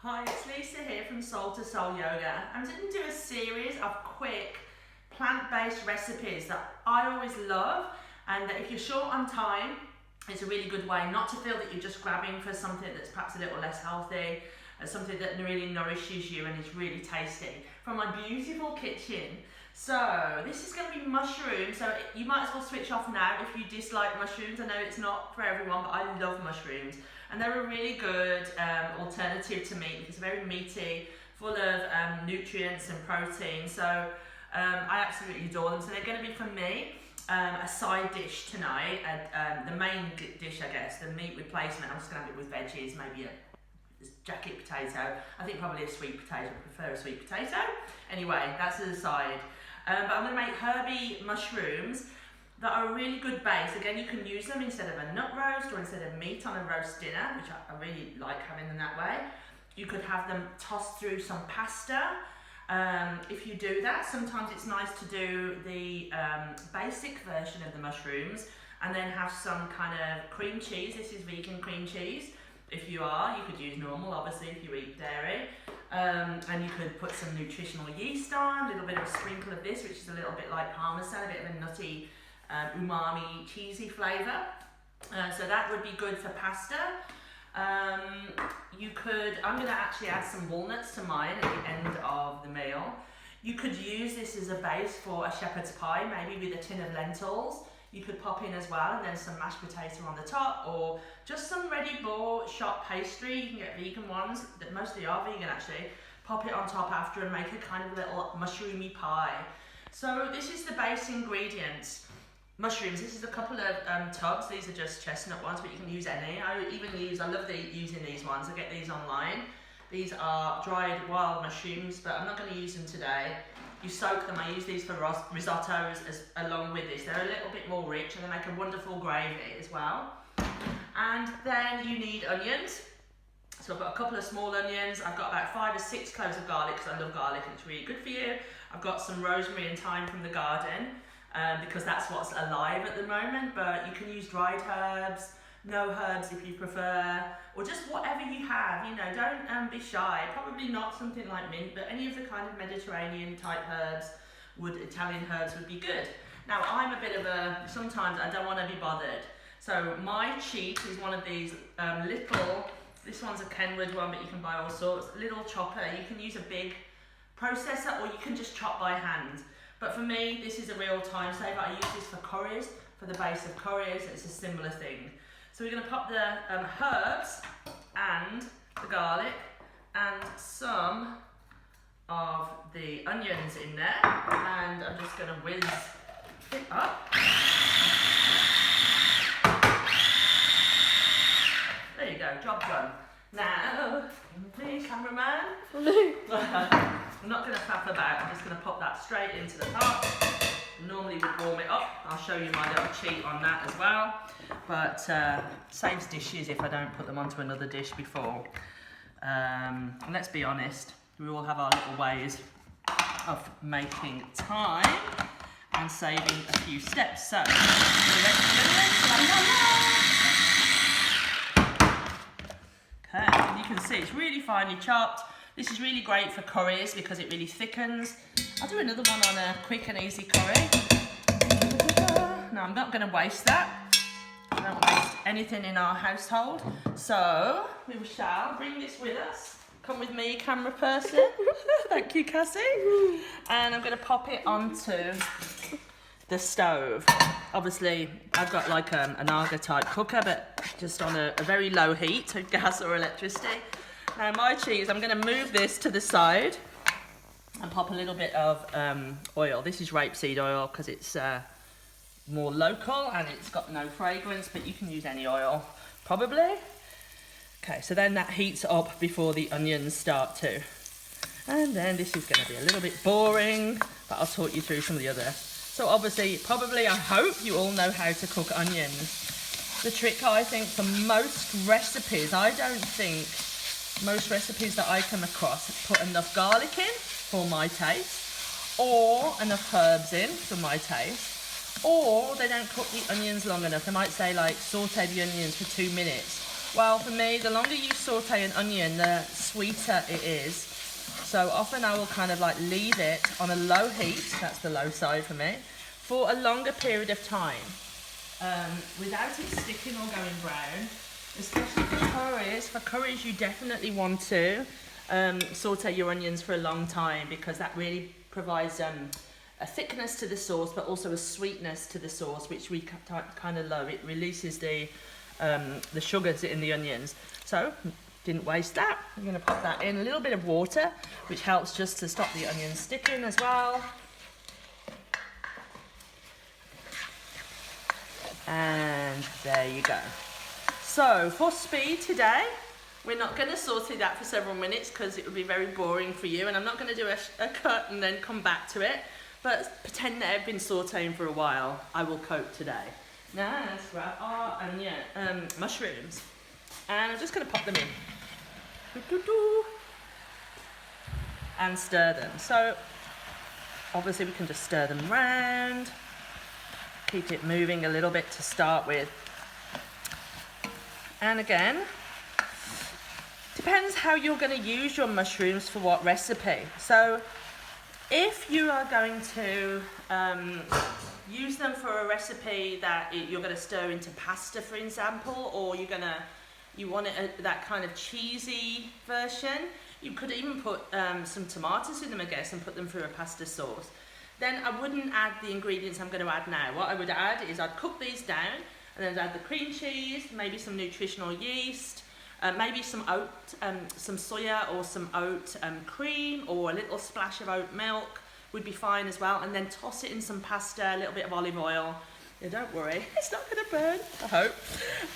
Hi, it's Lisa here from Soul to Soul Yoga. I'm going to do a series of quick plant-based recipes that I always love, and that if you're short on time, it's a really good way not to feel that you're just grabbing for something that's perhaps a little less healthy, something that really nourishes you and is really tasty from my beautiful kitchen. So this is going to be mushrooms, so you might as well switch off now if you dislike mushrooms. I know it's not for everyone, but I love mushrooms. And they're a really good alternative to meat because they're very meaty, full of nutrients and protein. So I absolutely adore them. So they're going to be, for me, a side dish tonight. The main dish, I guess, the meat replacement. I'm just going to have it with veggies, maybe a jacket potato. I think probably a sweet potato. I prefer a sweet potato. Anyway, that's the side. But I'm going to make Herby mushrooms that are a really good base. Again, you can use them instead of a nut roast or instead of meat on a roast dinner, which I really like having them that way. You could have them tossed through some pasta. If you do that, sometimes it's nice to do the basic version of the mushrooms and then have some kind of cream cheese. This is vegan cream cheese. If you are, you could use normal, obviously, if you eat dairy. And you could put some nutritional yeast on, a little bit of a sprinkle of this, which is a little bit like parmesan, a bit of a nutty, umami, cheesy flavour. So that would be good for pasta. I'm going to actually add some walnuts to mine at the end of the meal. You could use this as a base for a shepherd's pie, maybe with a tin of lentils. You could pop in as well, and then some mashed potato on the top, or just some ready-bought shop pastry. You can get vegan ones, that mostly are vegan actually. Pop it on top after and make a kind of little mushroomy pie. So this is the base ingredients. Mushrooms, this is a couple of tubs. These are just chestnut ones, but you can use any. I love using these ones. I get these online. These are dried wild mushrooms, but I'm not going to use them today. You soak them. I use these for risottos along with this. They're a little bit more rich and they make a wonderful gravy as well. And then you need onions. So I've got a couple of small onions. I've got about 5 or 6 cloves of garlic because I love garlic and it's really good for you. I've got some rosemary and thyme from the garden because that's what's alive at the moment. But you can use dried herbs, no herbs if you prefer, or just whatever you have. You know, don't be shy. Probably not something like mint, but any of the kind of Mediterranean type herbs, Italian herbs would be good. Now I'm a bit of sometimes I don't want to be bothered. So my cheat is one of these this one's a Kenwood one, but you can buy all sorts, little chopper. You can use a big processor or you can just chop by hand. But for me, this is a real time saver. I use this for curries, for the base of curries. It's a similar thing. So we're going to pop the herbs and the garlic and some of the onions in there, and I'm just going to whiz it up. There you go, job done. Now, please, cameraman. I'm not going to faff about, I'm just going to pop that straight into the pot. Normally would warm it up. I'll show you my little cheat on that as well. But saves dishes if I don't put them onto another dish before. And let's be honest, we all have our little ways of making time and saving a few steps. So, okay, and you can see it's really finely chopped. This is really great for curries because it really thickens. I'll do another one on a quick and easy curry. No, I'm not going to waste that. I don't waste anything in our household. So, we shall bring this with us. Come with me, camera person. Thank you, Cassie. And I'm going to pop it onto the stove. Obviously, I've got like an Aga type cooker, but just on a very low heat, so gas or electricity. Now my cheese, I'm going to move this to the side and pop a little bit of oil. This is rapeseed oil because it's more local and it's got no fragrance, but you can use any oil, probably. Okay, so then that heats up before the onions start to. And then this is going to be a little bit boring, but I'll talk you through some of the other. So obviously, probably, I hope you all know how to cook onions. The trick, I think, for most recipes, I don't think most recipes that I come across put enough garlic in for my taste, or enough herbs in for my taste, or they don't cook the onions long enough. They might say like saute the onions for 2 minutes, Well, for me, the longer you saute an onion, the sweeter it is. So often I will kind of like leave it on a low heat, that's the low side for me, for a longer period of time, without it sticking or going brown. Especially for curries. For curries, you definitely want to saute your onions for a long time, because that really provides a thickness to the sauce, but also a sweetness to the sauce, which we kind of love. It releases the sugars in the onions. So, didn't waste that. I'm going to pop that in. A little bit of water, which helps just to stop the onions sticking as well. And there you go. So, for speed today, we're not going to saute that for several minutes because it would be very boring for you, and I'm not going to do a cut and then come back to it, but pretend that I've been sauteing for a while. I will coat today. Now let's grab our mushrooms, and I'm just going to pop them in and stir them. So obviously we can just stir them round, keep it moving a little bit to start with. And again, depends how you're going to use your mushrooms for what recipe. So if you are going to use them for a recipe that you're going to stir into pasta, for example, or you want it that kind of cheesy version, you could even put some tomatoes in them, I guess, and put them through a pasta sauce. Then I wouldn't add the ingredients I'm going to add now. What I would add is I'd cook these down, and then I'd add the cream cheese, maybe some nutritional yeast, maybe some oat, some soya or some oat cream, or a little splash of oat milk would be fine as well. And then toss it in some pasta, a little bit of olive oil. Yeah, don't worry, it's not going to burn, I hope.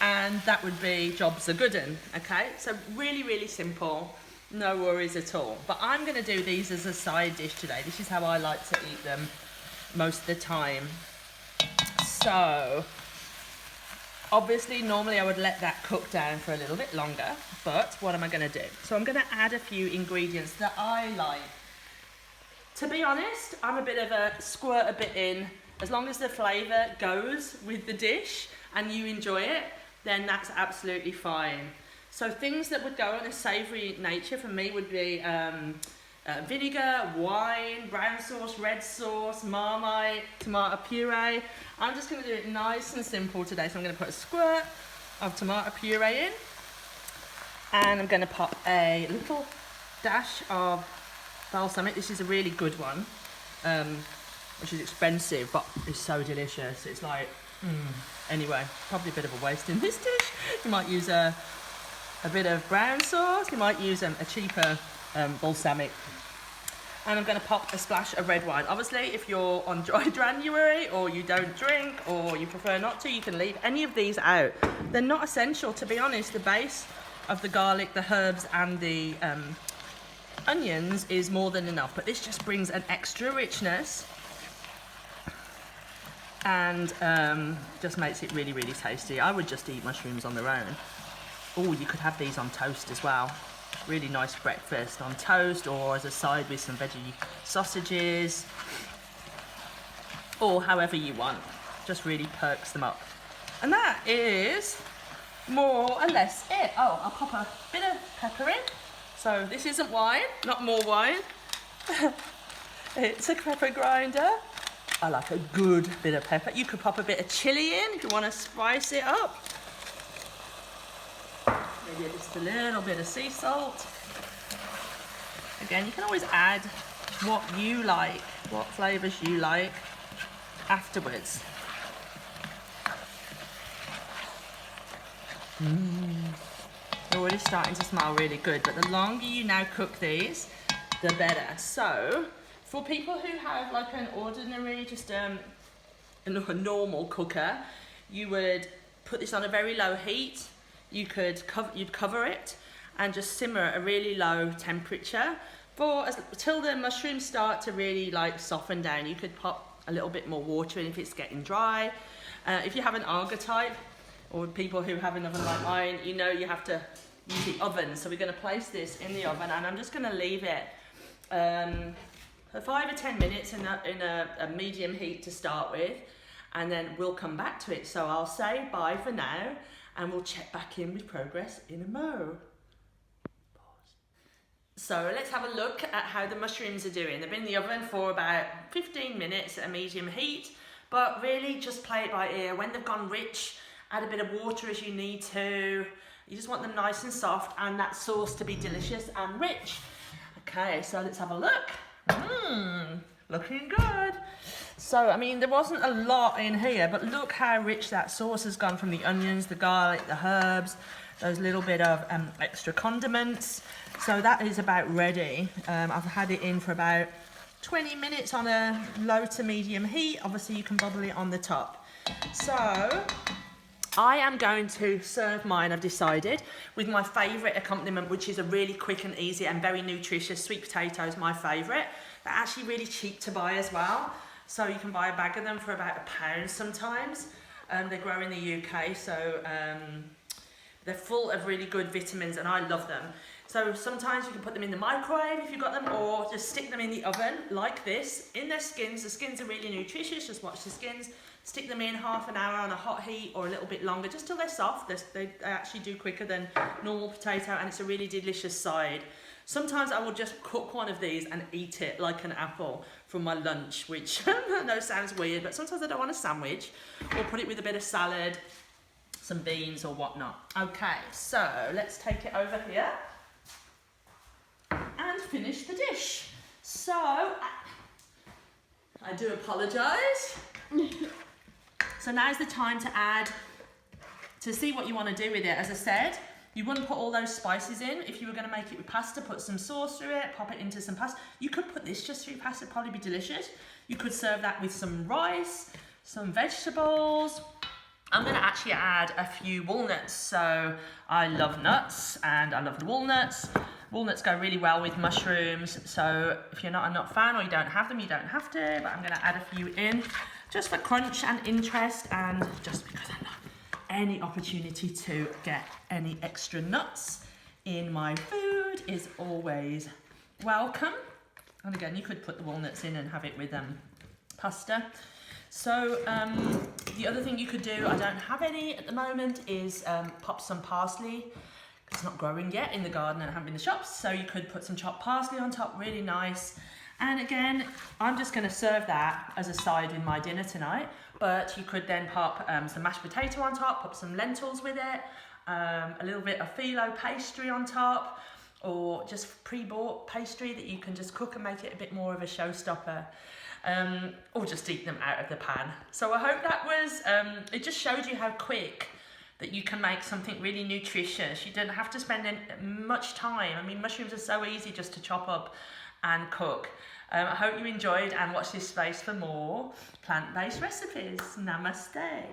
And that would be jobs are good 'un, okay? So really, really simple, no worries at all. But I'm going to do these as a side dish today. This is how I like to eat them most of the time. So obviously, normally I would let that cook down for a little bit longer, but what am I going to do? So I'm going to add a few ingredients that I like. To be honest, I'm a bit of a squirt a bit in. As long as the flavour goes with the dish and you enjoy it, then that's absolutely fine. So things that would go on a savoury nature for me would be vinegar, wine, brown sauce, red sauce, Marmite, tomato puree. I'm just going to do it nice and simple today. So I'm going to put a squirt of tomato puree in, and I'm going to pop a little dash of balsamic. This is a really good one, which is expensive, but it's so delicious. It's like, anyway, probably a bit of a waste in this dish. You might use a bit of brown sauce. You might use a cheaper balsamic. And I'm going to pop a splash of red wine. Obviously, if you're on dry January, or you don't drink, or you prefer not to, you can leave any of these out. They're not essential, to be honest. The base of the garlic, the herbs, and the onions is more than enough. But this just brings an extra richness, and just makes it really, really tasty. I would just eat mushrooms on their own. Oh, you could have these on toast as well. Really nice breakfast on toast, or as a side with some veggie sausages, or however you want. Just really perks them up. And that is more or less it. Oh, I'll pop a bit of pepper in. So this isn't wine, not more wine. It's a pepper grinder. I like a good bit of pepper. You could pop a bit of chili in if you want to spice it up. Maybe just a little bit of sea salt. Again, you can always add what you like, what flavours you like afterwards. Already starting to smell really good, but the longer you now cook these, the better. So, for people who have like an ordinary, just a normal cooker, you would put this on a very low heat. You'd cover it and just simmer at a really low temperature till the mushrooms start to really like soften down. You could pop a little bit more water in if it's getting dry. If you have an Aga type, or people who have an oven like mine, you know you have to use the oven. So we're going to place this in the oven, and I'm just going to leave it for 5 or 10 minutes in a medium heat to start with, and then we'll come back to it. So I'll say bye for now, and we'll check back in with progress in a mo. So let's have a look at how the mushrooms are doing. They've been in the oven for about 15 minutes at a medium heat, but really just play it by ear. When they've gone rich, add a bit of water as you need to. You just want them nice and soft and that sauce to be delicious and rich. Okay, so let's have a look. Looking good. So, I mean, there wasn't a lot in here, but look how rich that sauce has gone from the onions, the garlic, the herbs, those little bit of extra condiments. So that is about ready. I've had it in for about 20 minutes on a low to medium heat. Obviously, you can bubble it on the top. So I am going to serve mine, I've decided, with my favourite accompaniment, which is a really quick and easy and very nutritious sweet potato is my favourite. They're actually really cheap to buy as well. So you can buy a bag of them for about £1 sometimes. They grow in the UK, so they're full of really good vitamins and I love them. So sometimes you can put them in the microwave if you've got them, or just stick them in the oven like this, in their skins. The skins are really nutritious, just watch the skins. Stick them in half an hour on a hot heat or a little bit longer, just till they're soft. They actually do quicker than normal potato, and it's a really delicious side. Sometimes I will just cook one of these and eat it like an apple for my lunch, which I know sounds weird, but sometimes I don't want a sandwich, or put it with a bit of salad, some beans or whatnot. Okay, so let's take it over here and finish the dish. So, I do apologise. So now's the time to see what you want to do with it. As I said, you wouldn't put all those spices in. If you were going to make it with pasta, put some sauce through it, pop it into some pasta. You could put this just through pasta, it'd probably be delicious. You could serve that with some rice, some vegetables. I'm going to actually add a few walnuts. So I love nuts and I love the walnuts. Walnuts go really well with mushrooms. So if you're not a nut fan or you don't have them, you don't have to. But I'm going to add a few in just for crunch and interest, and just because I love any opportunity to get any extra nuts in my food is always welcome. And again, you could put the walnuts in and have it with pasta. So the other thing you could do, I don't have any at the moment, is pop some parsley. It's not growing yet in the garden and I haven't been in the shops, so you could put some chopped parsley on top, really nice. And again, I'm just going to serve that as a side with my dinner tonight, but you could then pop some mashed potato on top, pop some lentils with it, a little bit of phyllo pastry on top, or just pre-bought pastry that you can just cook and make it a bit more of a showstopper. Or just eat them out of the pan. So I hope that was, it just showed you how quick that you can make something really nutritious. You don't have to spend much time. I mean, mushrooms are so easy just to chop up and cook. I hope you enjoyed, and watch this space for more plant-based recipes. Namaste.